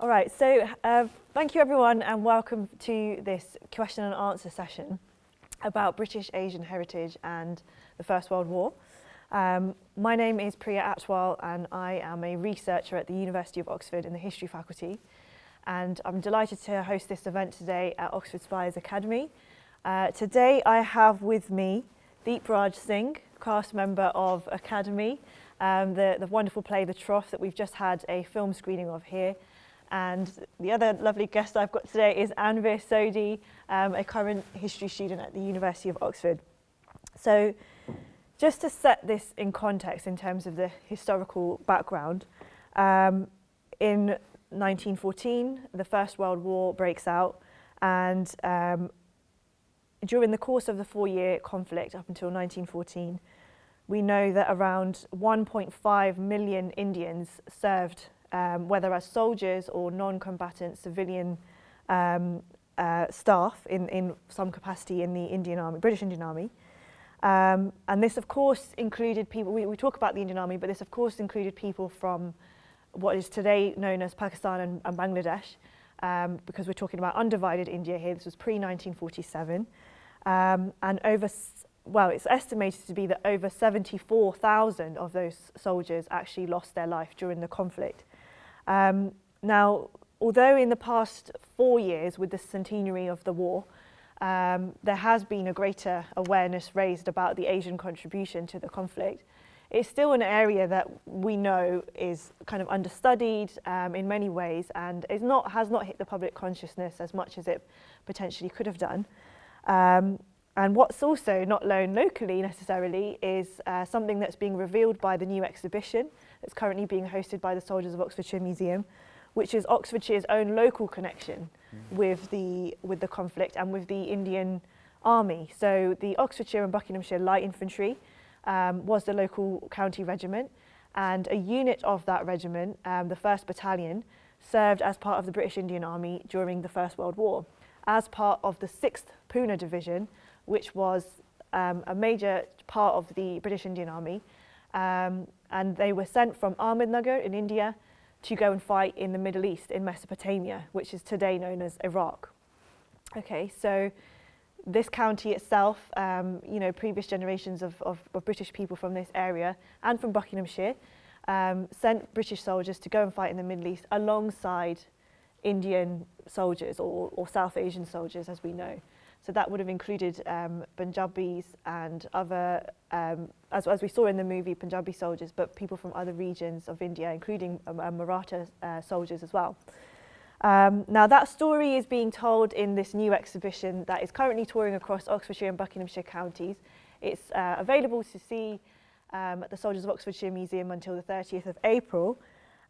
All right, so thank you everyone and welcome to this question and answer session about British Asian heritage and the First World War. My name is Priya Atwal and I am a researcher at the University of Oxford in the History Faculty, and I'm delighted to host this event today at Oxford Spire's Academy. Today I have with me Deepraj Singh, cast member of Akademi, the wonderful play The Troth that we've just had a film screening of here. And the other lovely guest I've got today is Anveer Sodhi, a current history student at the University of Oxford. So just to set this in context in terms of the historical background, in 1914, the First World War breaks out, and during the course of the 4-year conflict up until 1914, we know that around 1.5 million Indians served whether as soldiers or non-combatant civilian staff in some capacity in the Indian Army, British Indian Army. And this of course included people, we talk about the Indian Army, but this of course included people from what is today known as Pakistan and Bangladesh, because we're talking about undivided India here. This was pre-1947. And it's estimated to be that over 74,000 of those soldiers actually lost their life during the conflict. Now, although in the past 4 years with the centenary of the war, there has been a greater awareness raised about the Asian contribution to the conflict, it's still an area that we know is kind of understudied in many ways and has not hit the public consciousness as much as it potentially could have done. And what's also not known locally necessarily is something that's being revealed by the new exhibition that's currently being hosted by the Soldiers of Oxfordshire Museum, which is Oxfordshire's own local connection with the conflict and with the Indian Army. So the Oxfordshire and Buckinghamshire Light Infantry was the local county regiment, and a unit of that regiment, the 1st Battalion, served as part of the British Indian Army during the First World War, as part of the 6th Pune Division, which was a major part of the British Indian Army. And they were sent from Ahmednagar in India to go and fight in the Middle East, in Mesopotamia, which is today known as Iraq. Okay, so this county itself, previous generations of British people from this area and from Buckinghamshire sent British soldiers to go and fight in the Middle East alongside Indian soldiers or South Asian soldiers, as we know. So that would have included Punjabis and other, as we saw in the movie, Punjabi soldiers, but people from other regions of India, including Maratha soldiers as well. Now that story is being told in this new exhibition that is currently touring across Oxfordshire and Buckinghamshire counties. It's available to see at the Soldiers of Oxfordshire Museum until the 30th of April.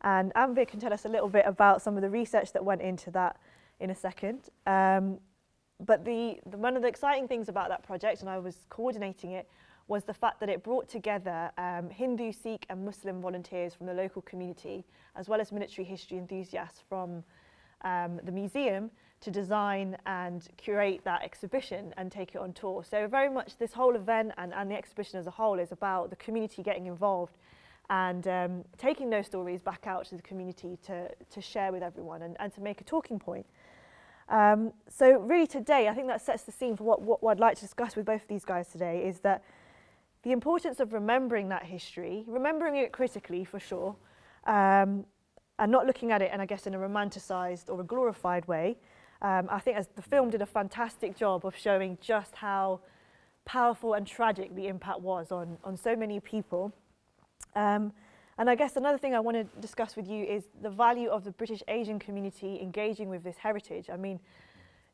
And Anveer can tell us a little bit about some of the research that went into that in a second. But one of the exciting things about that project, and I was coordinating it, was the fact that it brought together Hindu, Sikh and Muslim volunteers from the local community, as well as military history enthusiasts from the museum, to design and curate that exhibition and take it on tour. So very much this whole event and the exhibition as a whole is about the community getting involved and taking those stories back out to the community to share with everyone and to make a talking point. So really today, I think that sets the scene for what I'd like to discuss with both of these guys today, is that the importance of remembering that history, remembering it critically for sure, and not looking at it, and I guess in a romanticised or a glorified way. I think as the film did a fantastic job of showing just how powerful and tragic the impact was on so many people. And I guess another thing I want to discuss with you is the value of the British Asian community engaging with this heritage. I mean,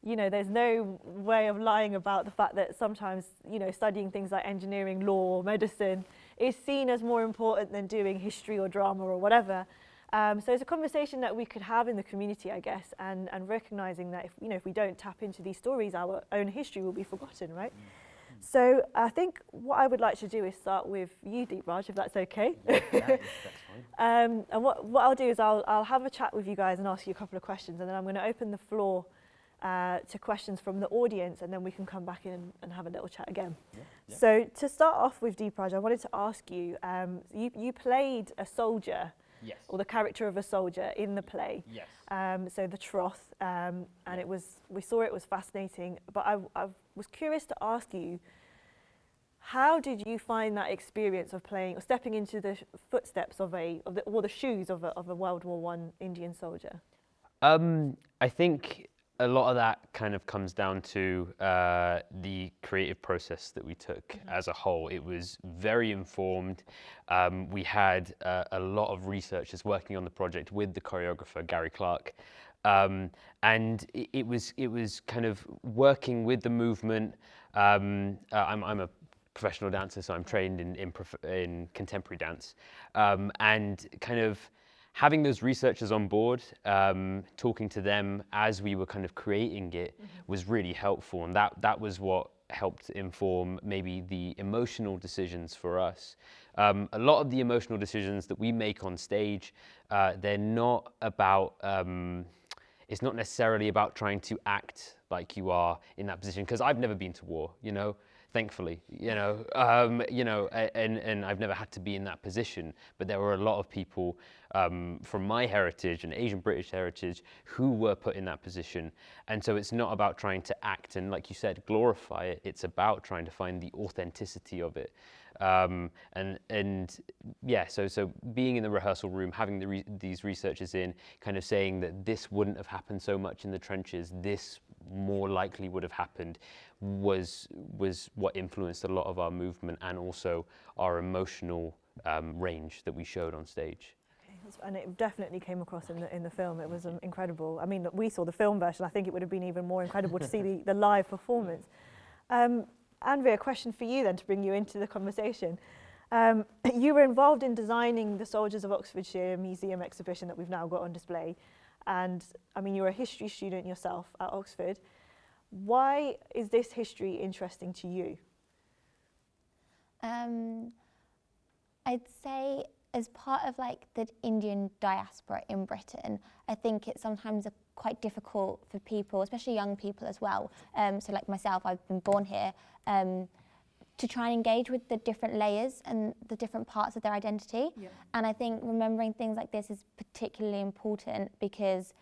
there's no way of lying about the fact that sometimes, studying things like engineering, law, medicine is seen as more important than doing history or drama or whatever. So it's a conversation that we could have in the community, I guess, and recognising that if we don't tap into these stories, our own history will be forgotten, right? So I think what I would like to do is start with you, Deepraj, if that's okay. Yeah, that's fine. And what I'll do is I'll have a chat with you guys and ask you a couple of questions, and then I'm going to open the floor to questions from the audience, and then we can come back in and have a little chat again. Yeah. So to start off with, Deepraj, I wanted to ask you, you played a soldier Yes. or the character of a soldier in the play. Yes. So the Troth, and we saw it was fascinating. But I was curious to ask you, how did you find that experience of playing or stepping into the footsteps or the shoes of a World War I Indian soldier? I think a lot of that kind of comes down to the creative process that we took as a whole. It was very informed. We had a lot of researchers working on the project with the choreographer, Gary Clark. And it was kind of working with the movement. I'm a professional dancer, so I'm trained in contemporary dance. And kind of having those researchers on board, talking to them as we were kind of creating it was really helpful. And that was what helped inform maybe the emotional decisions for us. A lot of the emotional decisions that we make on stage, they're not about, it's not necessarily about trying to act like you are in that position, because I've never been to war, thankfully, and I've never had to be in that position. But there were a lot of people from my heritage and Asian British heritage who were put in that position. And so it's not about trying to act and, like you said, glorify it. It's about trying to find the authenticity of it. So being in the rehearsal room, having these researchers in, kind of saying that this wouldn't have happened so much in the trenches, this more likely would have happened, was what influenced a lot of our movement and also our emotional range that we showed on stage. Okay. And it definitely came across in the film. It was incredible. I mean, we saw the film version. I think it would have been even more incredible to see the live performance. Anveer, a question for you then to bring you into the conversation. You were involved in designing the Soldiers of Oxfordshire Museum exhibition that we've now got on display. And I mean, you're a history student yourself at Oxford. Why is this history interesting to you? I'd say as part of like the Indian diaspora in Britain, I think it's sometimes quite difficult for people, especially young people as well. So like myself, I've been born here, to try and engage with the different layers and the different parts of their identity. Yeah. And I think remembering things like this is particularly important because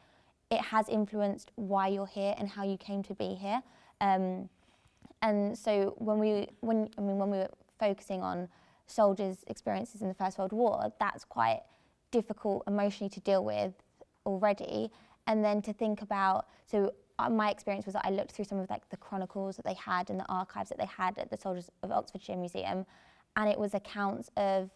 it has influenced why you're here and how you came to be here. And so when we were focusing on soldiers' experiences in the First World War, that's quite difficult emotionally to deal with already. And then to think about, so my experience was that I looked through some of like the chronicles that they had and the archives that they had at the Soldiers of Oxfordshire Museum, and it was accounts of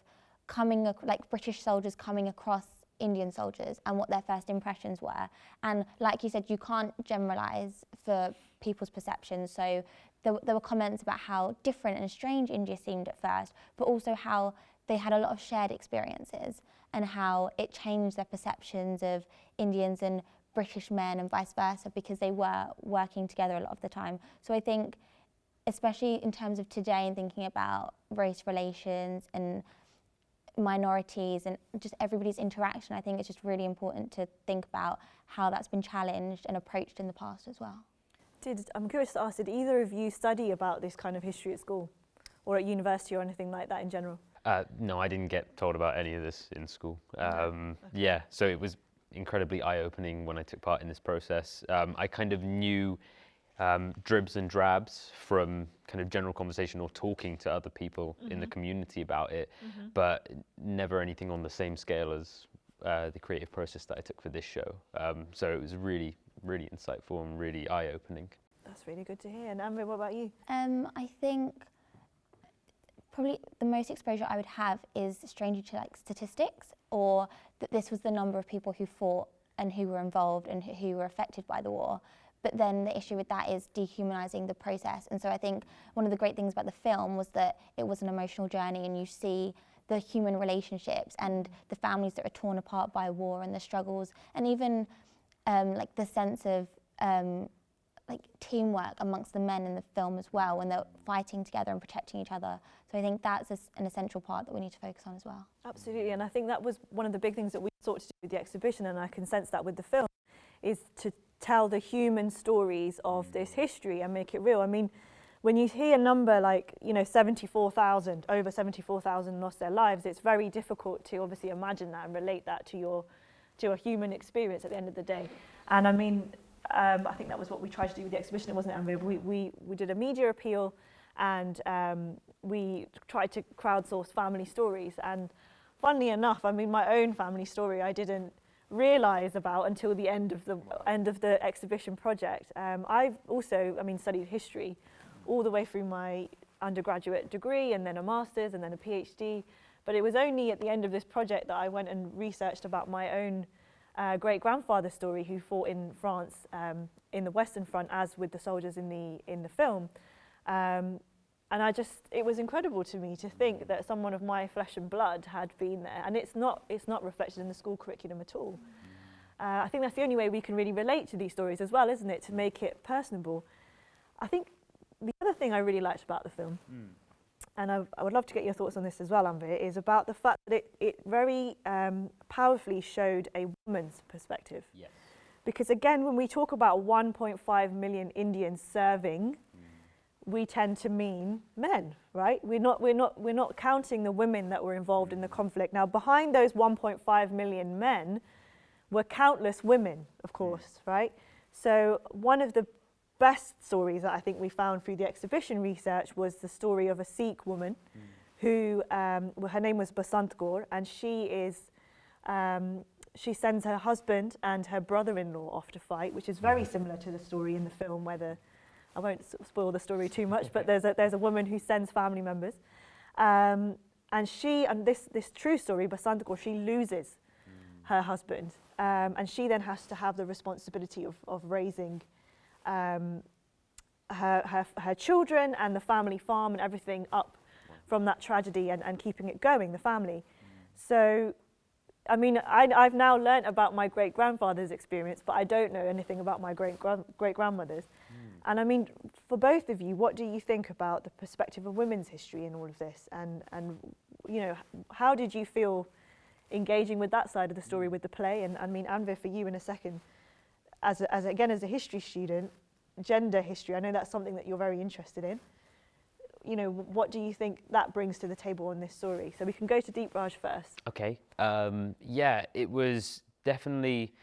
British soldiers coming across Indian soldiers and what their first impressions were. And like you said, you can't generalise for people's perceptions. So there were comments about how different and strange India seemed at first, but also how they had a lot of shared experiences and how it changed their perceptions of Indians and British men and vice versa because they were working together a lot of the time. So I think, especially in terms of today and thinking about race relations and minorities and just everybody's interaction, I think it's just really important to think about how that's been challenged and approached in the past as well. I'm curious to ask, did either of you study about this kind of history at school or at university or anything like that in general? No, I didn't get told about any of this in school. Okay. Yeah, so it was incredibly eye-opening when I took part in this process. I kind of knew dribs and drabs from kind of general conversation or talking to other people in the community about it, but never anything on the same scale as the creative process that I took for this show. So it was really, really insightful and really eye-opening. That's really good to hear. And Anveer, what about you? I think probably the most exposure I would have is strangely to like statistics, or that this was the number of people who fought and who were involved and who were affected by the war. But then the issue with that is dehumanising the process. And so I think one of the great things about the film was that it was an emotional journey, and you see the human relationships and the families that are torn apart by war and the struggles, and even like the sense of like teamwork amongst the men in the film as well, when they're fighting together and protecting each other. So I think that's an essential part that we need to focus on as well. Absolutely, and I think that was one of the big things that we sought to do with the exhibition, and I can sense that with the film, is to tell the human stories of this history and make it real. I mean, when you hear a number like, 74,000, over 74,000 lost their lives, it's very difficult to obviously imagine that and relate that to a human experience at the end of the day. And I mean, I think that was what we tried to do with the exhibition, wasn't it, Anveer? We did a media appeal, and we tried to crowdsource family stories. And funnily enough, I mean, my own family story I didn't realise about until the end of the exhibition project. I've also, studied history all the way through my undergraduate degree, and then a master's, and then a PhD. But it was only at the end of this project that I went and researched about my own great-grandfather's story, who fought in France in the Western Front, as with the soldiers in the film. And it was incredible to me to think that someone of my flesh and blood had been there, and it's not reflected in the school curriculum at all. I think that's the only way we can really relate to these stories as well, isn't it, to make it personable. I think the other thing I really liked about the film, and I would love to get your thoughts on this as well, Anveer, is about the fact that it very powerfully showed a woman's perspective. Yes. Because again, when we talk about 1.5 million Indians serving, we tend to mean men, right? We're not counting the women that were involved in the conflict. Now, behind those 1.5 million men were countless women, of course, right? So one of the best stories that I think we found through the exhibition research was the story of a Sikh woman who, her name was Basant Kaur, and she sends her husband and her brother-in-law off to fight, which is very similar to the story in the film, where I won't spoil the story too much, but there's a woman who sends family members, and this true story, Basant Kaur, she loses her husband, and she then has to have the responsibility of raising her children and the family farm and everything up from that tragedy, and keeping it going, the family. So, I mean, I've now learnt about my great-grandfather's experience, but I don't know anything about my great-grandmother's. And I mean, for both of you, what do you think about the perspective of women's history in all of this? And how did you feel engaging with that side of the story with the play? And I mean, Anveer, for you in a second, as a history student, gender history, I know that's something that you're very interested in. What do you think that brings to the table on this story? So we can go to Deepraj first. Okay. Yeah, it was definitely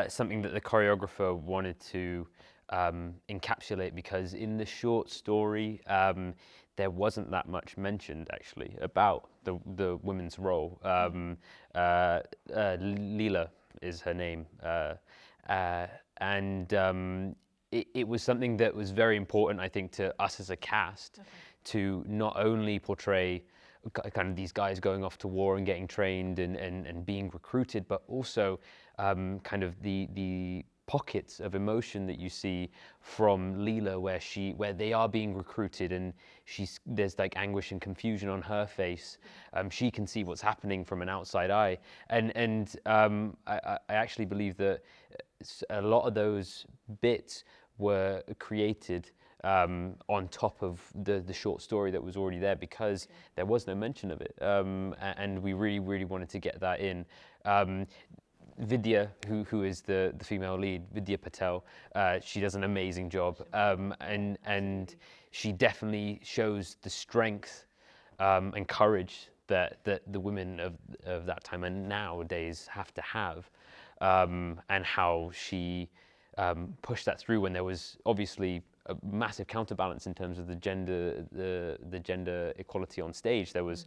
something that the choreographer wanted to encapsulate, because in the short story there wasn't that much mentioned actually about the women's role. Leela is her name, and it was something that was very important, I think, to us as a cast, to not only portray kind of these guys going off to war and getting trained and being recruited, but also kind of the pockets of emotion that you see from Leela, where they are being recruited, and there's like anguish and confusion on her face. She can see what's happening from an outside eye, and I actually believe that a lot of those bits were created on top of the short story that was already there, because there was no mention of it, and we really wanted to get that in. Vidya, who is the female lead, Vidya Patel, she does an amazing job, and she definitely shows the strength and courage that the women of that time and nowadays have to have, and how she pushed that through when there was obviously a massive counterbalance in terms of the gender equality on stage. There was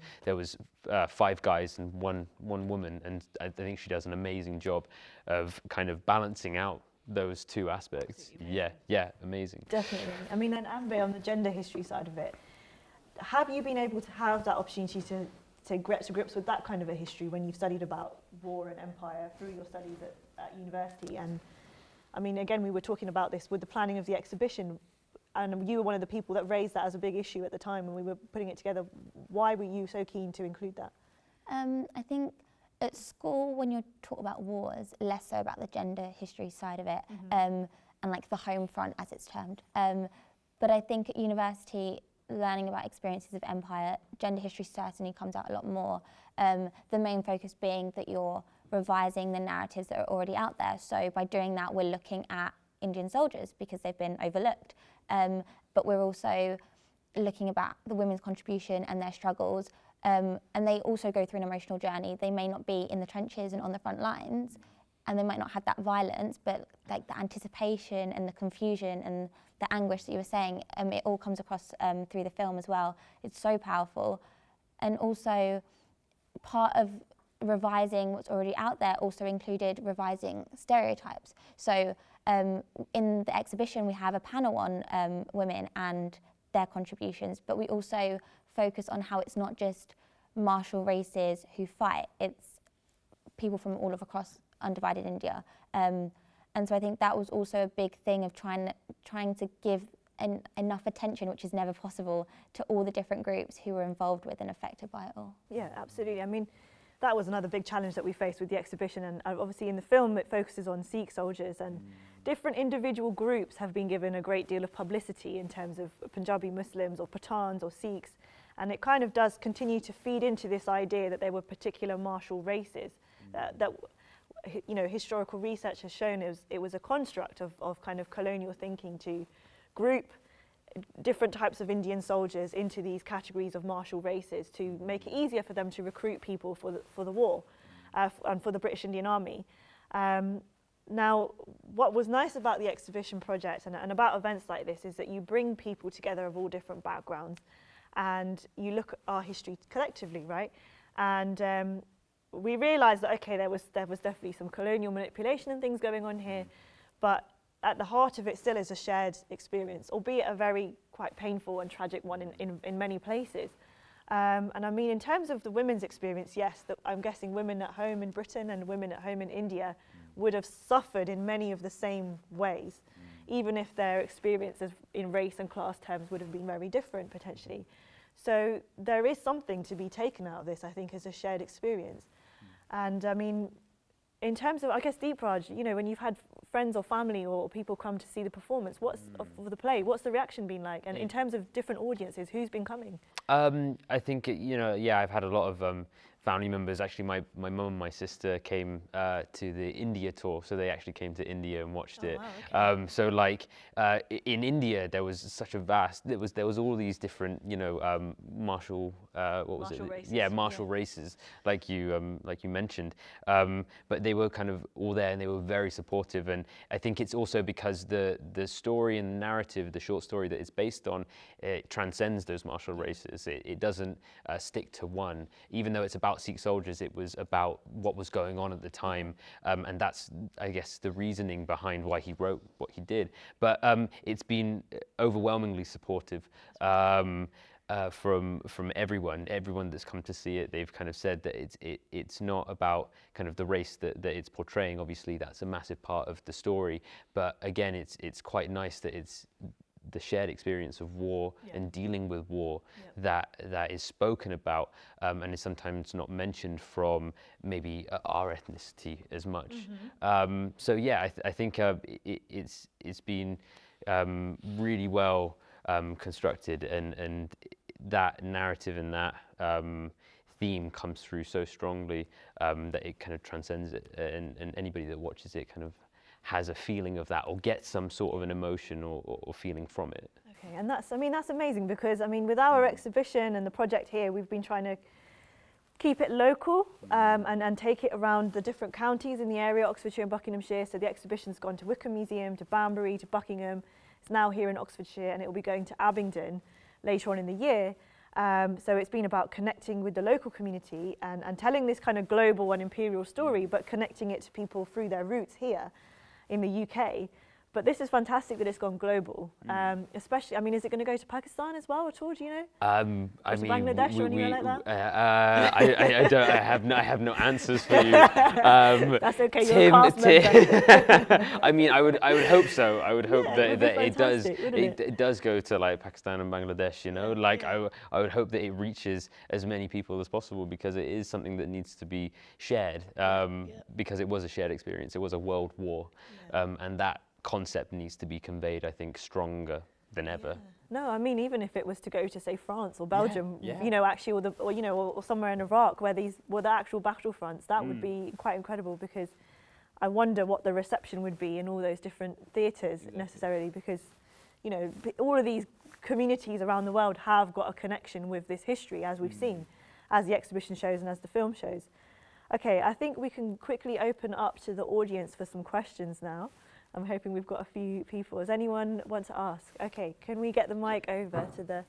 5 guys and one woman, and I think she does an amazing job of kind of balancing out those two aspects. Yeah, amazing. Definitely. I mean, and Anveer, on the gender history side of it, have you been able to have that opportunity to get to grips with that kind of a history when you've studied about war and empire through your studies at university? And I mean, again, we were talking about this with the planning of the exhibition, and you were one of the people that raised that as a big issue at the time when we were putting it together. Why were you so keen to include that? I think at school, when you're taught about wars, less so about the gender history side of it, and like the home front, as it's termed. But I think at university, learning about experiences of empire, gender history certainly comes out a lot more. The main focus being that you're revising the narratives that are already out there. So by doing that, we're looking at Indian soldiers because they've been overlooked. And but we're also looking about the women's contribution and their struggles. And they also go through an emotional journey. They may not be in the trenches and on the front lines, and they might not have that violence, but like the anticipation and the confusion and the anguish that you were saying, it all comes across through the film as well. It's so powerful. And also part of revising what's already out there also included revising stereotypes. So in the exhibition, we have a panel on women and their contributions, but we also focus on how it's not just martial races who fight, it's people from all across undivided India. And so I think that was also a big thing of trying to give enough attention, which is never possible, to all the different groups who were involved with and affected by it all. Yeah, absolutely. I mean, that was another big challenge that we faced with the exhibition, and obviously in the film it focuses on Sikh soldiers, and different individual groups have been given a great deal of publicity in terms of Punjabi Muslims or Pathans or Sikhs, and it kind of does continue to feed into this idea that there were particular martial races that you know, historical research has shown it was a construct of kind of colonial thinking to group different types of Indian soldiers into these categories of martial races to make it easier for them to recruit people for the war and for the British Indian Army. Now, what was nice about the exhibition project and about events like this is that you bring people together of all different backgrounds and you look at our history collectively, right? And we realised that, okay, there was definitely some colonial manipulation and things going on here, but at the heart of it still is a shared experience, albeit a very quite painful and tragic one in many places. And I mean, in terms of the women's experience, yes, I'm guessing women at home in Britain and women at home in India would have suffered in many of the same ways, even if their experiences in race and class terms would have been very different potentially. So there is something to be taken out of this, I think, as a shared experience. And I mean, in terms of, I guess, Deepraj, you know, when you've had friends or family or people come to see the performance, of the play, what's the reaction been like? And in terms of different audiences, who's been coming? I think, you know, yeah, I've had a lot of family members. Actually, my mum and my sister came to the India tour, so they actually came to India and watched it. Wow, okay. So like in India, there was such a vast. There was all these different, you know, martial. What was Martial it? races, Yeah, martial races, like you mentioned. But they were kind of all there, and they were very supportive. And I think it's also because the story and the narrative, the short story that it's based on, it transcends those martial races. It doesn't stick to one, even though it's about Sikh soldiers. It was about what was going on at the time, and that's, I guess, the reasoning behind why he wrote what he did. But it's been overwhelmingly supportive from everyone that's come to see it. They've kind of said that it's not about kind of the race that it's portraying. Obviously, that's a massive part of the story. But again, it's quite nice that it's the shared experience of war and dealing with war that is spoken about and is sometimes not mentioned from maybe our ethnicity as much. So yeah, I think it's been really well constructed, and that narrative and that theme comes through so strongly that it kind of transcends it, and anybody that watches it kind of has a feeling of that or gets some sort of an emotion or feeling from it. Okay, and that's amazing, because I mean, with our exhibition and the project here, we've been trying to keep it local and take it around the different counties in the area, Oxfordshire and Buckinghamshire. So the exhibition's gone to Wickham Museum, to Banbury, to Buckingham. It's now here in Oxfordshire, and it will be going to Abingdon later on in the year. So it's been about connecting with the local community and telling this kind of global and imperial story, but connecting it to people through their roots here in the UK. But this is fantastic that it's gone global, especially, I mean, is it going to go to Pakistan as well at all, do you know? I mean, Bangladesh or anywhere like that? I don't. I have no answers for you. That's okay. You're a cast member. I mean, I would hope so. I would hope that it it does go to like Pakistan and Bangladesh. You know, like I would hope that it reaches as many people as possible, because it is something that needs to be shared. Because it was a shared experience. It was a world war, and that concept needs to be conveyed, I think, stronger than ever. No, I mean, even if it was to go to, say, France or Belgium, you know, actually, or somewhere in Iraq where these were the actual battlefronts, that would be quite incredible, because I wonder what the reception would be in all those different theatres necessarily, because, you know, all of these communities around the world have got a connection with this history, as we've seen, as the exhibition shows and as the film shows. Okay, I think we can quickly open up to the audience for some questions now. I'm hoping we've got a few people. Does anyone want to ask? Okay, can we get the mic over to the...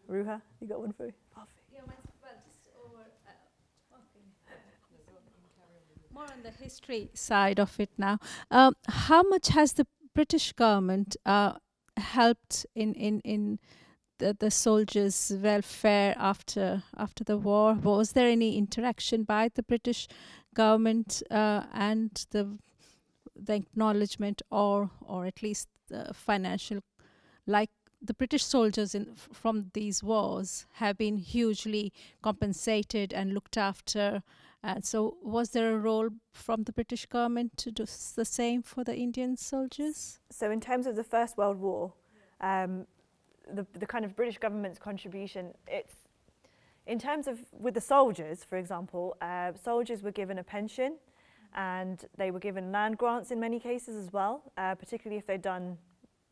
Ruha, you got one for me? Yeah, well, just over, more on the history side of it now. How much has the British government helped in the soldiers' welfare after the war? Was there any interaction by the British government and the acknowledgement or at least financial, like the British soldiers from these wars have been hugely compensated and looked after. So was there a role from the British government to do the same for the Indian soldiers? So in terms of the First World War, the kind of British government's contribution, it's in terms of with the soldiers, for example, soldiers were given a pension and they were given land grants in many cases as well, particularly if they'd done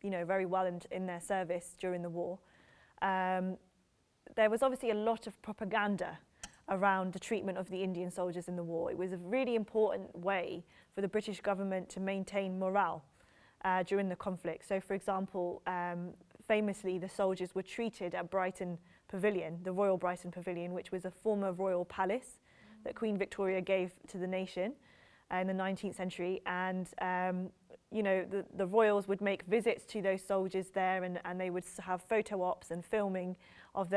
very well in their service during the war. There was obviously a lot of propaganda around the treatment of the Indian soldiers in the war. It was a really important way for the British government to maintain morale during the conflict. So, for example, famously, the soldiers were treated at Brighton Pavilion, the Royal Brighton Pavilion, which was a former royal palace that Queen Victoria gave to the nation in the 19th century. And the royals would make visits to those soldiers there, and they would have photo ops and filming of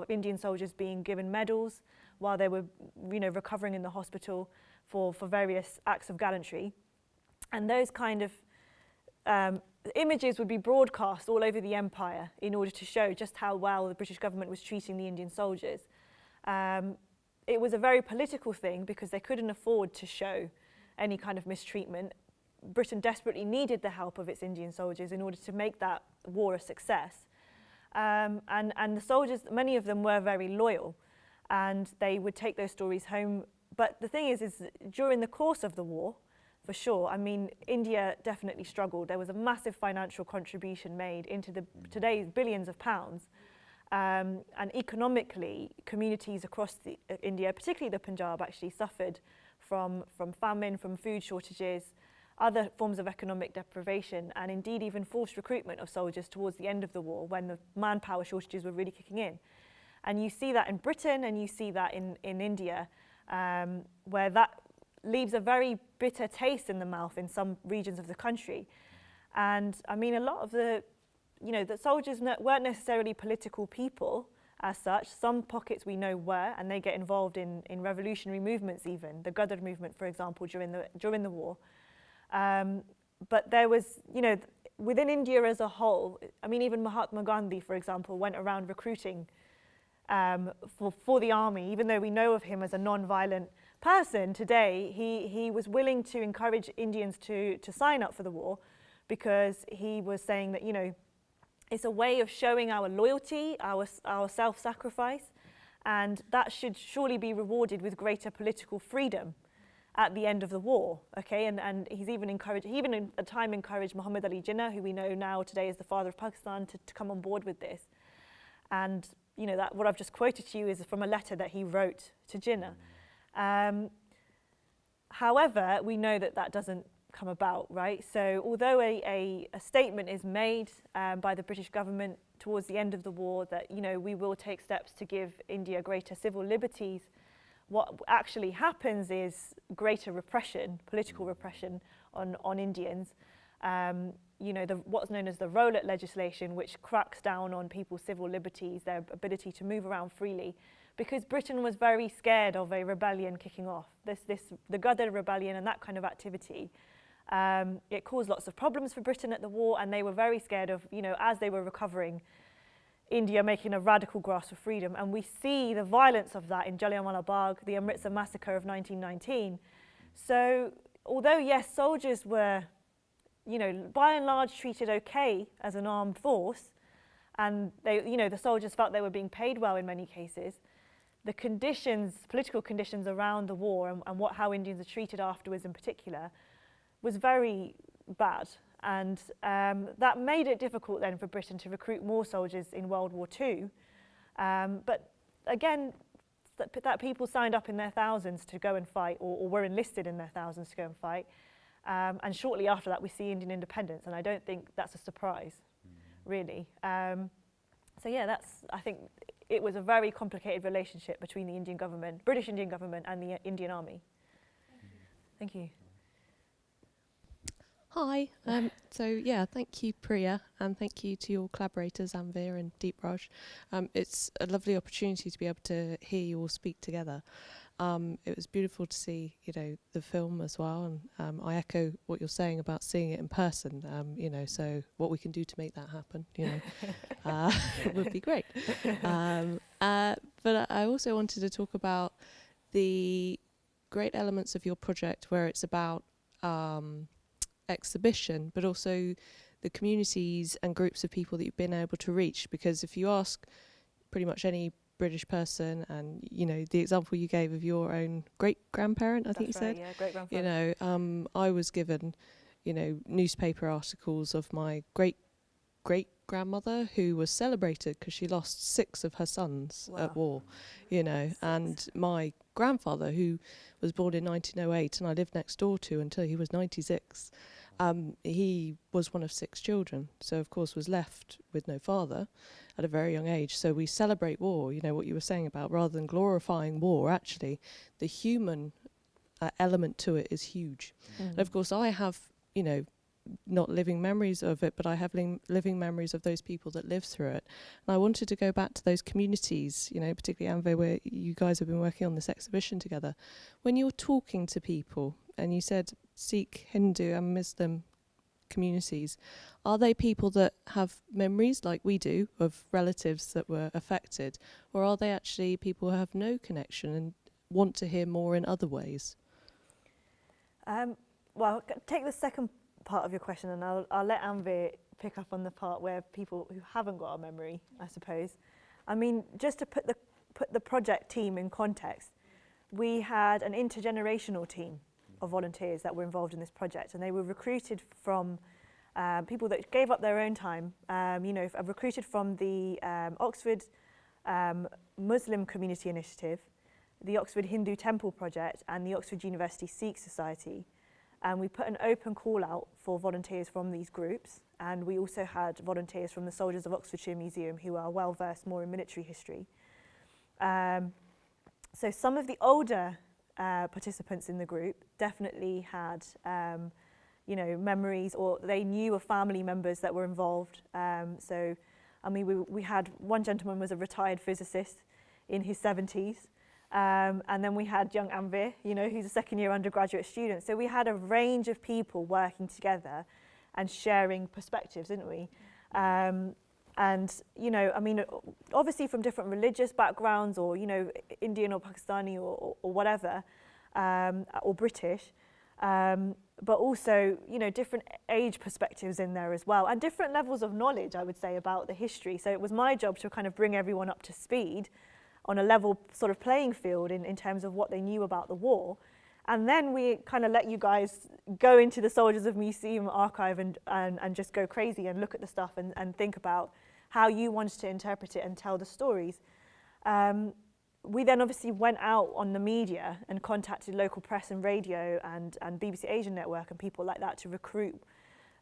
Indian soldiers being given medals while they were recovering in the hospital for various acts of gallantry. And those kind of images would be broadcast all over the empire in order to show just how well the British government was treating the Indian soldiers. It was a very political thing because they couldn't afford to show any kind of mistreatment. Britain desperately needed the help of its Indian soldiers in order to make that war a success. And the soldiers, many of them were very loyal, and they would take those stories home. But the thing is during the course of the war, for sure, I mean, India definitely struggled. There was a massive financial contribution made into today's billions of pounds. And economically, communities across India, particularly the Punjab, actually suffered from famine, from food shortages, other forms of economic deprivation, and indeed even forced recruitment of soldiers towards the end of the war when the manpower shortages were really kicking in. And you see that in Britain and you see that in India, where that leaves a very bitter taste in the mouth in some regions of the country. And I mean, a lot of the soldiers weren't necessarily political people as such. Some pockets we know were, and they get involved in revolutionary movements even, the Ghadar movement, for example, during the war. But there was, within India as a whole, I mean, even Mahatma Gandhi, for example, went around recruiting for the army. Even though we know of him as a non-violent person today, he was willing to encourage Indians to sign up for the war because he was saying that, it's a way of showing our loyalty, our self-sacrifice, and that should surely be rewarded with greater political freedom at the end of the war, okay? And he's even encouraged, he even at a time encouraged Muhammad Ali Jinnah, who we know now today is the father of Pakistan, to come on board with this. And, that what I've just quoted to you is from a letter that he wrote to Jinnah. However, we know that doesn't come about, right? So although a statement is made by the British government towards the end of the war that, we will take steps to give India greater civil liberties, what actually happens is greater repression, political repression on Indians. What's known as the Rowlatt legislation, which cracks down on people's civil liberties, their ability to move around freely, because Britain was very scared of a rebellion kicking off. The Ghadar rebellion and that kind of activity, it caused lots of problems for Britain at the war, and they were very scared of, as they were recovering, India making a radical grasp for freedom. And we see the violence of that in Jallianwala Bagh, the Amritsar massacre of 1919. So although, yes, soldiers were, by and large treated okay as an armed force, and they, the soldiers felt they were being paid well in many cases, the conditions, political conditions around the war and how Indians are treated afterwards in particular was very bad. that made it difficult then for Britain to recruit more soldiers in World War II. But again, that people signed up in their thousands to go and fight, or were enlisted in their thousands to go and fight. And shortly after that, we see Indian independence, and I don't think that's a surprise, really. So yeah, I think it was a very complicated relationship between the Indian government, British Indian government, and the Indian Army. Thank you. Hi. So yeah, thank you, Priya, and thank you to your collaborators, Anveer and Deepraj. It's a lovely opportunity to be able to hear you all speak together. It was beautiful to see, the film as well, and I echo what you're saying about seeing it in person. So what we can do to make that happen, would be great. But I also wanted to talk about the great elements of your project, where it's about exhibition, but also the communities and groups of people that you've been able to reach. Because if you ask pretty much any British person, and the example you gave of your own great-grandparent, I think you said, yeah, great-grandfather. I was given newspaper articles of my great-grandmother, who was celebrated because she lost 6 of her sons at war, and my grandfather, who was born in 1908 and I lived next door to until he was 96. He was one of 6 children, so of course was left with no father at a very young age. So we celebrate war, what you were saying about, rather than glorifying war, actually the human element to it is huge. And of course I have, not living memories of it, but I have living memories of those people that lived through it. And I wanted to go back to those communities, particularly Anveer, where you guys have been working on this exhibition together. When you're talking to people, and you said Sikh, Hindu and Muslim communities, are they people that have memories like we do of relatives that were affected, or are they actually people who have no connection and want to hear more in other ways? Well, take the second part of your question, and I'll let Anveer pick up on the part where people who haven't got a memory, I suppose. I mean, just to put the project team in context, we had an intergenerational team of volunteers that were involved in this project, and they were recruited from people that gave up their own time, recruited from the Oxford Muslim Community Initiative, the Oxford Hindu Temple Project, and the Oxford University Sikh Society. And we put an open call out for volunteers from these groups, and we also had volunteers from the Soldiers of Oxfordshire Museum, who are well versed more in military history. So some of the older participants in the group definitely had memories, or they knew of family members that were involved. So I mean, we had one gentleman was a retired physicist in his 70s. And then we had young Anveer, who's a second-year undergraduate student. So we had a range of people working together and sharing perspectives, didn't we? And, I mean, obviously from different religious backgrounds, or, Indian or Pakistani or whatever, or British, but also, different age perspectives in there as well, and different levels of knowledge, I would say, about the history. So it was my job to kind of bring everyone up to speed on a level sort of playing field in terms of what they knew about the war. And then we kind of let you guys go into the Soldiers of Museum archive and just go crazy and look at the stuff and think about how you wanted to interpret it and tell the stories. We then obviously went out on the media and contacted local press and radio and BBC Asian Network and people like that to recruit,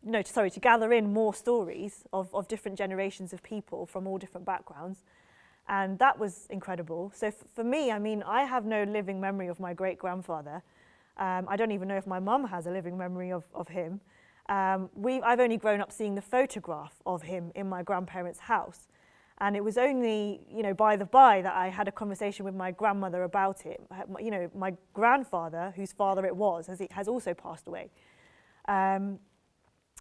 to gather in more stories of different generations of people from all different backgrounds. And that was incredible. So for me, I mean, I have no living memory of my great-grandfather. I don't even know if my mum has a living memory of him. I've only grown up seeing the photograph of him in my grandparents' house. And it was only, by the by, that I had a conversation with my grandmother about it. My grandfather, whose father it was, has also passed away.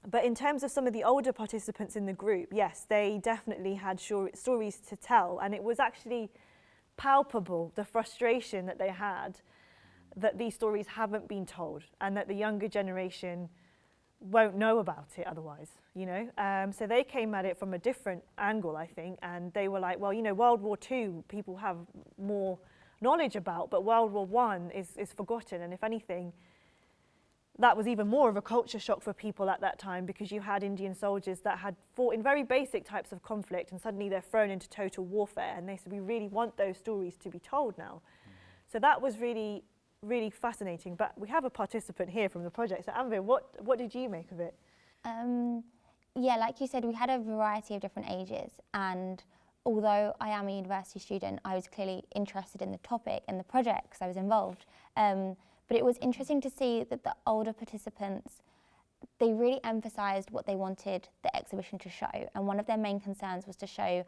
But in terms of some of the older participants in the group, yes, they definitely had stories to tell. And it was actually palpable, the frustration that they had, that these stories haven't been told and that the younger generation won't know about it otherwise, So they came at it from a different angle, I think, and they were like, well, World War II people have more knowledge about, but World War I is forgotten. And if anything, that was even more of a culture shock for people at that time, because you had Indian soldiers that had fought in very basic types of conflict, and suddenly they're thrown into total warfare, and they said, we really want those stories to be told now. So that was really, really fascinating. But we have a participant here from the project. So Anveer, what did you make of it? Yeah, like you said, we had a variety of different ages, and although I am a university student, I was clearly interested in the topic and the project because I was involved. But it was interesting to see that the older participants, they really emphasised what they wanted the exhibition to show, and one of their main concerns was to show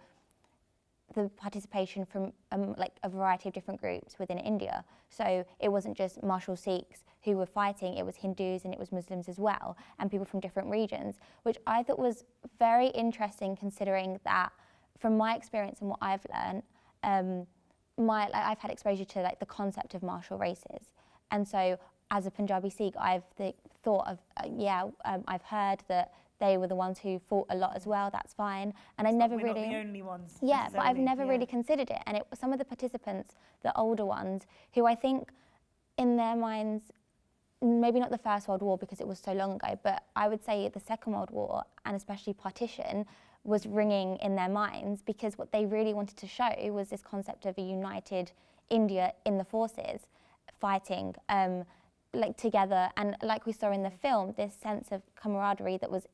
the participation from like a variety of different groups within India. So it wasn't just martial Sikhs who were fighting, it was Hindus and it was Muslims as well, and people from different regions, which I thought was very interesting, considering that from my experience and what I've learned, I've had exposure to like the concept of martial races. And so as a Punjabi Sikh, I've thought of, I've heard that they were the ones who fought a lot as well, that's fine. And I never We're really... not the only ones. Yeah, but I've never really considered it. And some of the participants, the older ones, who I think in their minds, maybe not the First World War because it was so long ago, but I would say the Second World War, and especially partition, was ringing in their minds, because what they really wanted to show was this concept of a united India in the forces, fighting like together, and like we saw in the film, this sense of camaraderie that was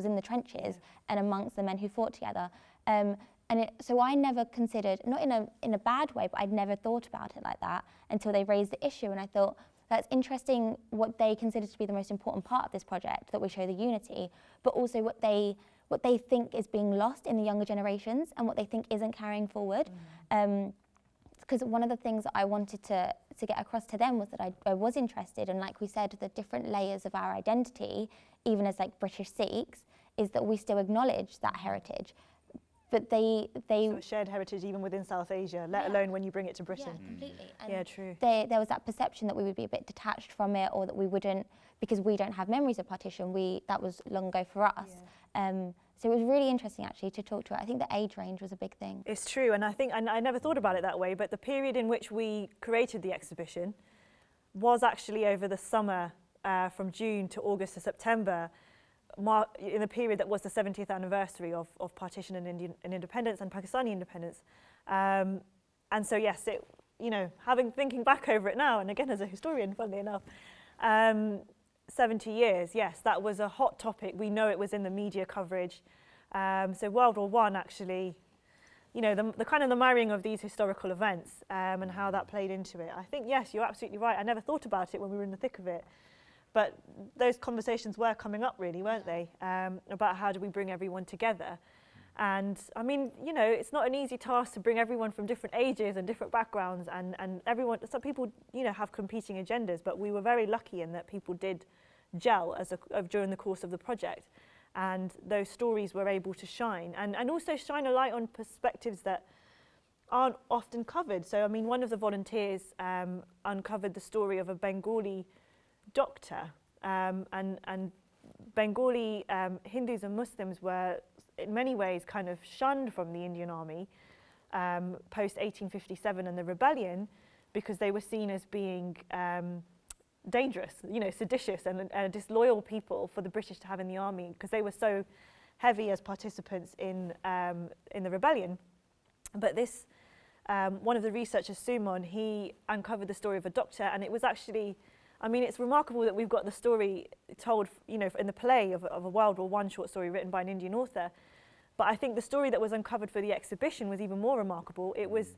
in the trenches and amongst the men who fought together. So I never considered, not in a bad way, but I'd never thought about it like that until they raised the issue, and I thought that's interesting what they consider to be the most important part of this project, that we show the unity, but also what they think is being lost in the younger generations and what they think isn't carrying forward. Because one of the things that I wanted to get across to them was that I was interested, and like we said, the different layers of our identity, even as like British Sikhs, is that we still acknowledge that heritage. But they so a shared heritage even within South Asia, let alone when you bring it to Britain. Yeah, completely. And yeah, true. There was that perception that we would be a bit detached from it, or that we wouldn't, because we don't have memories of partition. That was long ago for us. Yeah. So it was really interesting actually to talk to her. I think the age range was a big thing. It's true, and I think, and I never thought about it that way, but the period in which we created the exhibition was actually over the summer, from June to August to September, in the period that was the 70th anniversary of partition and independence and Pakistani independence. And so yes, thinking back over it now, and again as a historian, funnily enough, 70 years, yes, that was a hot topic. We know it was in the media coverage. So World War I actually, the kind of the marrying of these historical events and how that played into it. I think, yes, you're absolutely right. I never thought about it when we were in the thick of it. But those conversations were coming up really, weren't they? About how do we bring everyone together. And I mean, it's not an easy task to bring everyone from different ages and different backgrounds, and everyone, some people, have competing agendas, but we were very lucky in that people did gel during the course of the project. And those stories were able to shine, and also shine a light on perspectives that aren't often covered. So, I mean, one of the volunteers uncovered the story of a Bengali doctor, and Bengali Hindus and Muslims were in many ways kind of shunned from the Indian Army post 1857 and the rebellion, because they were seen as being dangerous, seditious and disloyal people for the British to have in the army, because they were so heavy as participants in the rebellion. But this, one of the researchers, Sumon, he uncovered the story of a doctor, and it was actually, I mean, it's remarkable that we've got the story told, in the play of a World War I short story written by an Indian author. But I think the story that was uncovered for the exhibition was even more remarkable. It was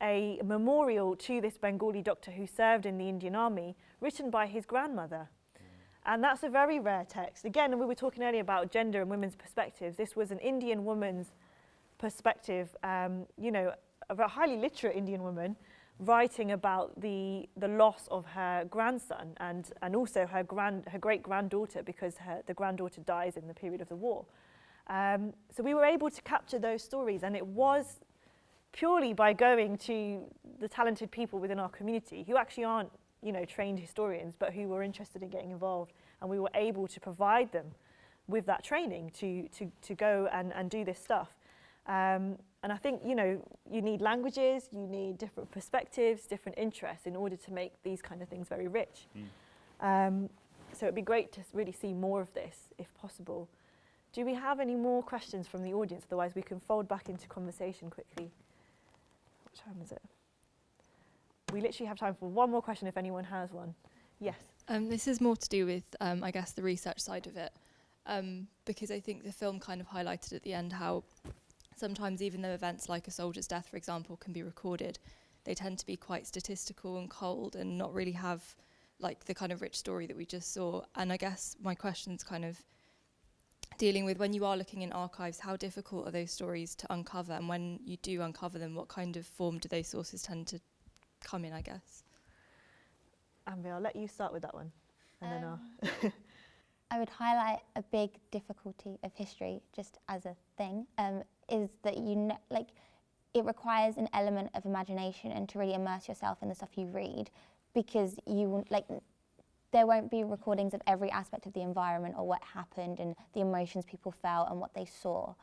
a memorial to this Bengali doctor who served in the Indian Army, written by his grandmother. And that's a very rare text. Again, we were talking earlier about gender and women's perspectives. This was an Indian woman's perspective, a very literate Indian woman, writing about the loss of her grandson and also her great-granddaughter, because the granddaughter dies in the period of the war. So we were able to capture those stories, and it was purely by going to the talented people within our community who actually aren't, trained historians, but who were interested in getting involved, and we were able to provide them with that training to go and do this stuff. And I think, you need languages, you need different perspectives, different interests in order to make these kind of things very rich. So it'd be great to really see more of this, if possible. Do we have any more questions from the audience? Otherwise, we can fold back into conversation quickly. What time is it? We literally have time for one more question if anyone has one. Yes. This is more to do with, I guess, the research side of it, because I think the film kind of highlighted at the end how sometimes even though events like a soldier's death, for example, can be recorded, they tend to be quite statistical and cold and not really have like the kind of rich story that we just saw. And I guess my question's kind of dealing with when you are looking in archives, how difficult are those stories to uncover? And when you do uncover them, what kind of form do those sources tend to come in, I guess? Anveer, I'll let you start with that one. And then I'll... I would highlight a big difficulty of history, just as a thing, is that like it requires an element of imagination and to really immerse yourself in the stuff you read, because there won't be recordings of every aspect of the environment or what happened and the emotions people felt and what they saw.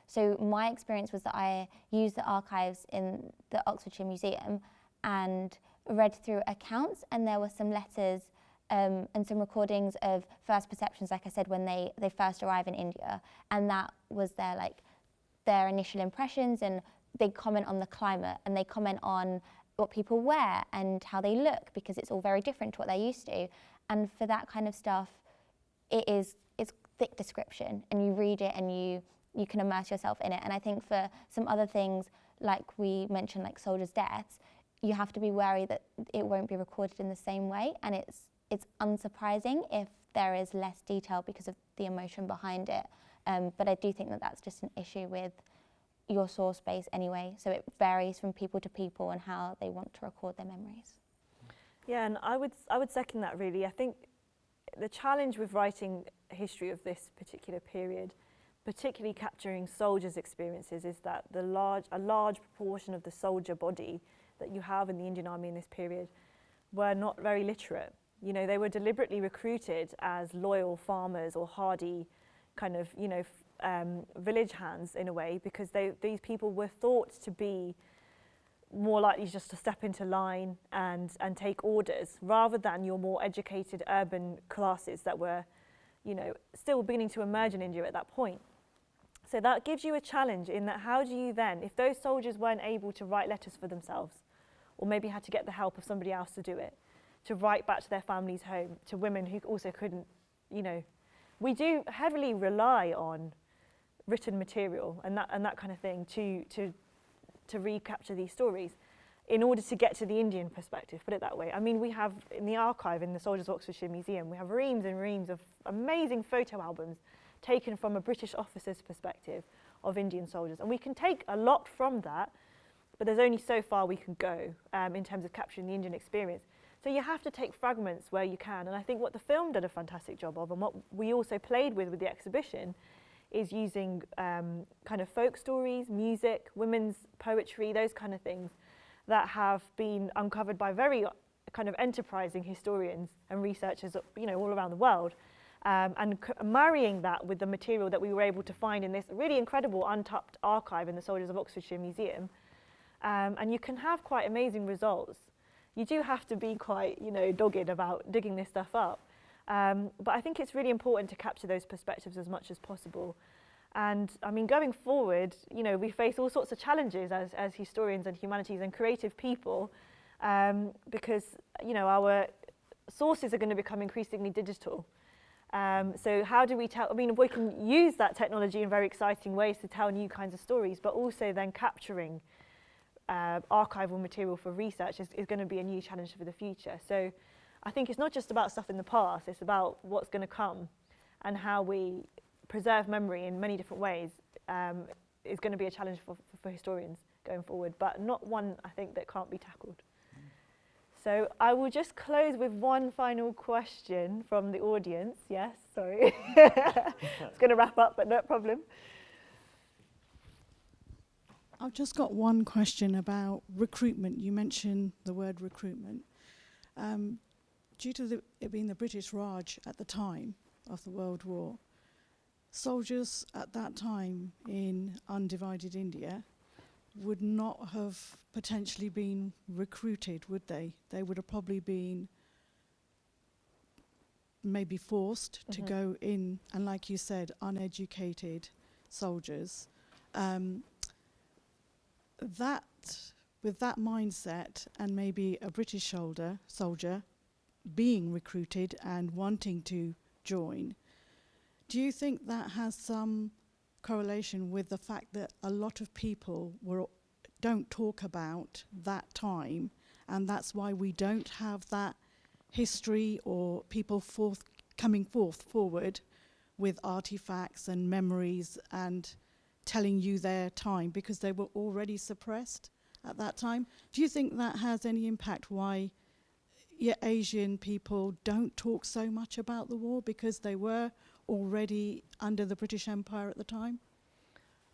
So my experience was that I used the archives in the Oxfordshire Museum and read through accounts, and there were some letters and some recordings of first perceptions, like I said, when they first arrive in India, and that was their initial impressions, and they comment on the climate and they comment on what people wear and how they look, because it's all very different to what they're used to. And for that kind of stuff, it's thick description, and you read it and you can immerse yourself in it. And I think for some other things, like we mentioned, like soldiers' deaths, you have to be wary that it won't be recorded in the same way, and it's unsurprising if there is less detail because of the emotion behind it. But I do think that that's just an issue with your source base anyway, so it varies from people to people and how they want to record their memories. Yeah, and I would second that really. I think the challenge with writing a history of this particular period, particularly capturing soldiers' experiences, is that a large proportion of the soldier body that you have in the Indian Army in this period were not very literate. You know, they were deliberately recruited as loyal farmers or hardy kind of, village hands in a way, because these people were thought to be more likely just to step into line and take orders, rather than your more educated urban classes that were, still beginning to emerge in India at that point. So that gives you a challenge in that how do you then, if those soldiers weren't able to write letters for themselves, or maybe had to get the help of somebody else to do it, to write back to their families home, to women who also couldn't, we do heavily rely on written material and that kind of thing to recapture these stories in order to get to the Indian perspective, put it that way. I mean, we have in the archive in the Soldiers of Oxfordshire Museum, we have reams and reams of amazing photo albums taken from a British officer's perspective of Indian soldiers. And we can take a lot from that, but there's only so far we can go in terms of capturing the Indian experience. So you have to take fragments where you can. And I think what the film did a fantastic job of, and what we also played with the exhibition, is using kind of folk stories, music, women's poetry, those kind of things that have been uncovered by very kind of enterprising historians and researchers, all around the world. And marrying that with the material that we were able to find in this really incredible untapped archive in the Soldiers of Oxfordshire Museum. And you can have quite amazing results. You do have to be quite, dogged about digging this stuff up. But I think it's really important to capture those perspectives as much as possible. And I mean, going forward, we face all sorts of challenges as historians and humanities and creative people, because, our sources are going to become increasingly digital. So how do we tell, we can use that technology in very exciting ways to tell new kinds of stories, but also then capturing archival material for research is going to be a new challenge for the future. So I think it's not just about stuff in the past, it's about what's going to come, and how we preserve memory in many different ways is going to be a challenge for historians going forward, but not one, I think, that can't be tackled. So I will just close with one final question from the audience. Yes, sorry. It's going to wrap up, but no problem. I've just got one question about recruitment. You mentioned the word recruitment. Due to it being the British Raj at the time of the World War, soldiers at that time in undivided India would not have potentially been recruited, would they? They would have probably been maybe forced to go in, and like you said, uneducated soldiers. That, with that mindset, and maybe a British soldier being recruited and wanting to join, do you think that has some correlation with the fact that a lot of people don't talk about that time, and that's why we don't have that history or people coming forward with artifacts and memories and telling you their time, because they were already suppressed at that time? Do you think that has any impact why Asian people don't talk so much about the war, because they were already under the British Empire at the time?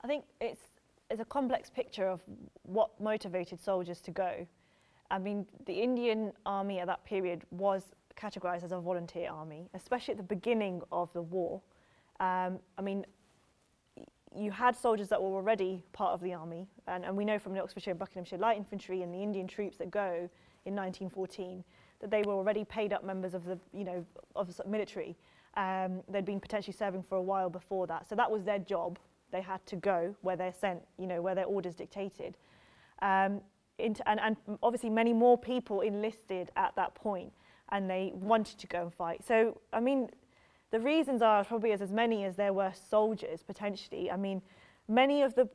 I think it's a complex picture of what motivated soldiers to go. I mean, the Indian army at that period was categorised as a volunteer army, especially at the beginning of the war. I mean, you had soldiers that were already part of the army, and we know from the Oxfordshire and Buckinghamshire light infantry and the Indian troops that go in 1914 that they were already paid up members of the, of the military. They'd been potentially serving for a while before that, so that was their job. They had to go where they're sent, where their orders dictated. And obviously many more people enlisted at that point, and they wanted to go and fight. So, I mean, the reasons are probably as many as there were soldiers, potentially. I mean, many of the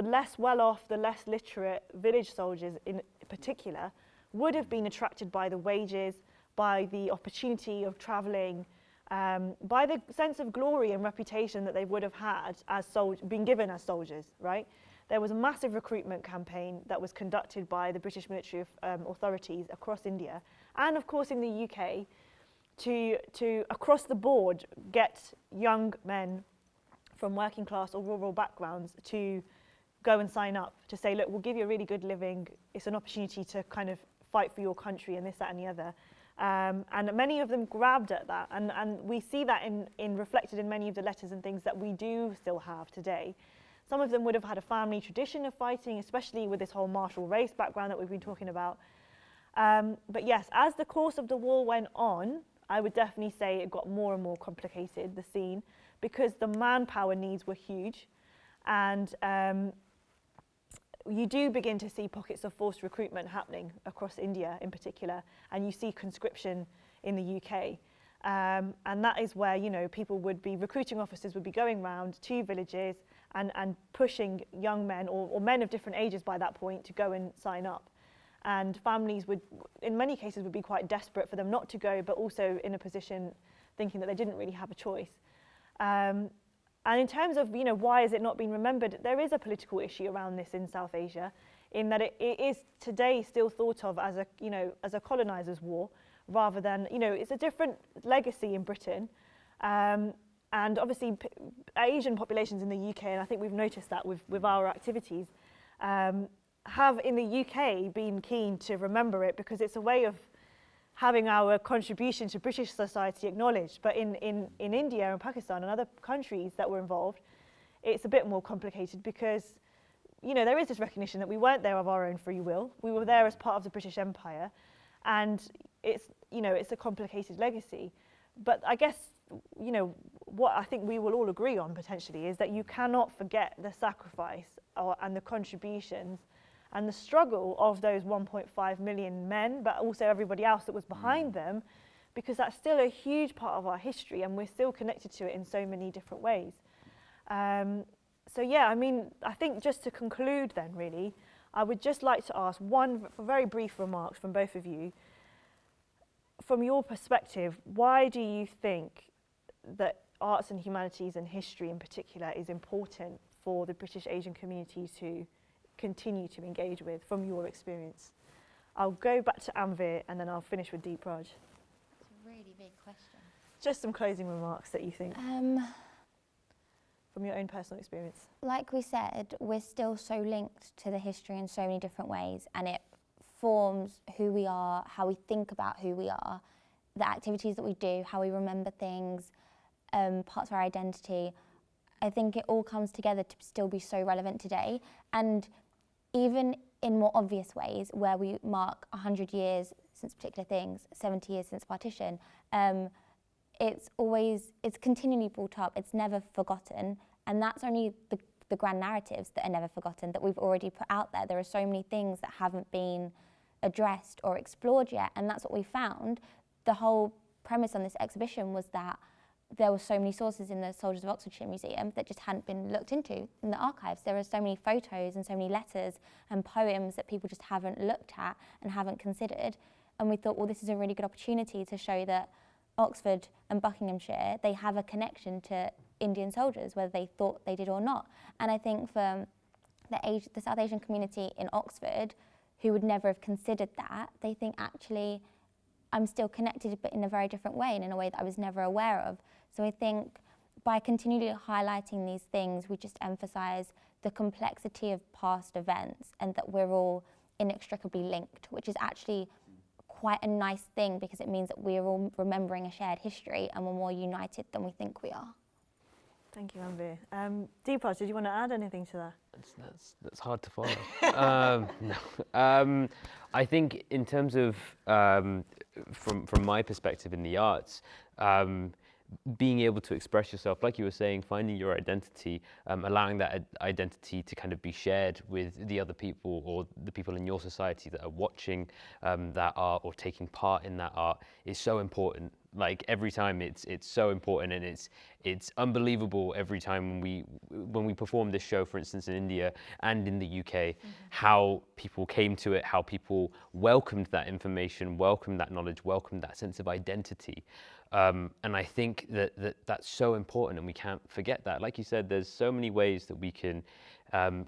less well-off, the less literate village soldiers in particular would have been attracted by the wages, by the opportunity of travelling, by the sense of glory and reputation that they would have had as being given as soldiers, right? There was a massive recruitment campaign that was conducted by the British military authorities across India, and of course in the UK, to across the board get young men from working class or rural backgrounds to go and sign up, to say, look, we'll give you a really good living, it's an opportunity to kind of fight for your country and this, that and the other. And many of them grabbed at that, and we see that in reflected in many of the letters and things that we do still have today. Some of them would have had a family tradition of fighting, especially with this whole martial race background that we've been talking about. But yes, as the course of the war went on, I would definitely say it got more and more complicated, the scene, because the manpower needs were huge, and you do begin to see pockets of forced recruitment happening across India in particular, and you see conscription in the UK. And that is where, people would be, recruiting officers would be going round to villages and pushing young men or men of different ages by that point to go and sign up. And families would, in many cases, would be quite desperate for them not to go, but also in a position thinking that they didn't really have a choice. And in terms of, why is it not being remembered, there is a political issue around this in South Asia, in that it is today still thought of as a colonizers' war, rather than, it's a different legacy in Britain. And obviously Asian populations in the UK, and I think we've noticed that with our activities, have in the UK been keen to remember it, because it's a way of having our contribution to British society acknowledged. But in India and Pakistan and other countries that were involved, it's a bit more complicated, because there is this recognition that we weren't there of our own free will. We were there as part of the British Empire, and it's a complicated legacy. But I guess what I think we will all agree on potentially is that you cannot forget the sacrifice and the contributions and the struggle of those 1.5 million men, but also everybody else that was behind them, because that's still a huge part of our history, and we're still connected to it in so many different ways. So yeah, I mean, I think just to conclude then, really, I would just like to ask for very brief remarks from both of you. From your perspective, why do you think that arts and humanities and history in particular is important for the British Asian community to continue to engage with, from your experience? I'll go back to Anveer and then I'll finish with Deepraj. It's a really big question. Just some closing remarks that you think, from your own personal experience. Like we said, we're still so linked to the history in so many different ways, and it forms who we are, how we think about who we are, the activities that we do, how we remember things, parts of our identity. I think it all comes together to still be so relevant today. And even in more obvious ways, where we mark 100 years since particular things, 70 years since partition, it's continually brought up, it's never forgotten, and that's only the grand narratives that are never forgotten, that we've already put out there. There are so many things that haven't been addressed or explored yet, and that's what we found. The whole premise on this exhibition was that there were so many sources in the Soldiers of Oxfordshire Museum that just hadn't been looked into in the archives. There are so many photos and so many letters and poems that people just haven't looked at and haven't considered. And we thought, well, this is a really good opportunity to show that Oxford and Buckinghamshire, they have a connection to Indian soldiers, whether they thought they did or not. And I think for the South Asian community in Oxford, who would never have considered that, they think, actually, I'm still connected, but in a very different way and in a way that I was never aware of. So I think by continually highlighting these things, we just emphasise the complexity of past events and that we're all inextricably linked, which is actually quite a nice thing, because it means that we're all remembering a shared history and we're more united than we think we are. Thank you, Anveer. Deepraj, did you want to add anything to that? That's hard to follow. No. I think in terms of, from my perspective in the arts, being able to express yourself, like you were saying, finding your identity, allowing that identity to kind of be shared with the other people or the people in your society that are watching that art or taking part in that art is so important. Like every time it's so important, and it's unbelievable every time when we perform this show, for instance, in India and in the UK, how people came to it, how people welcomed that information, welcomed that knowledge, welcomed that sense of identity. And I think that's so important, and we can't forget that. Like you said, there's so many ways that we can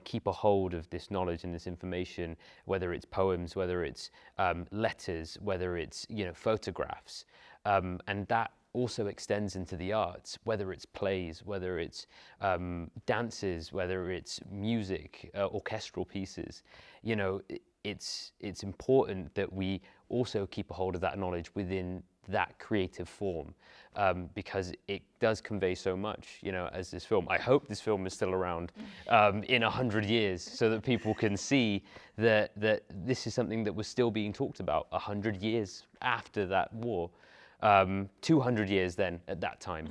keep a hold of this knowledge and this information, whether it's poems, whether it's letters, whether it's photographs, and that also extends into the arts, whether it's plays, whether it's dances, whether it's music, orchestral pieces. It's important that we also keep a hold of that knowledge within that creative form, because it does convey so much, as this film. I hope this film is still around in 100 years, so that people can see that this is something that was still being talked about 100 years after that war, 200 years then at that time,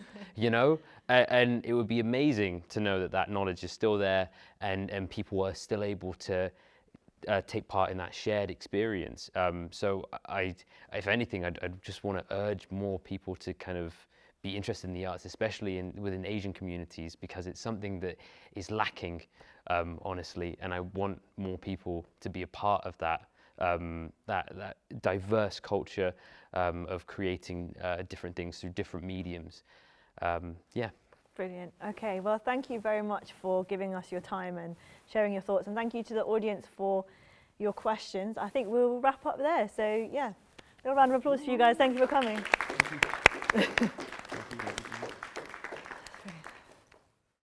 and it would be amazing to know that knowledge is still there, and people are still able to take part in that shared experience. So if anything, I'd just want to urge more people to kind of be interested in the arts, especially within Asian communities, because it's something that is lacking, honestly, and I want more people to be a part of that diverse culture of creating different things through different mediums. Yeah. Brilliant. Okay, well, thank you very much for giving us your time and sharing your thoughts, and thank you to the audience for your questions. I think we'll wrap up there. So yeah, a little round of applause for you guys. Thank you for coming.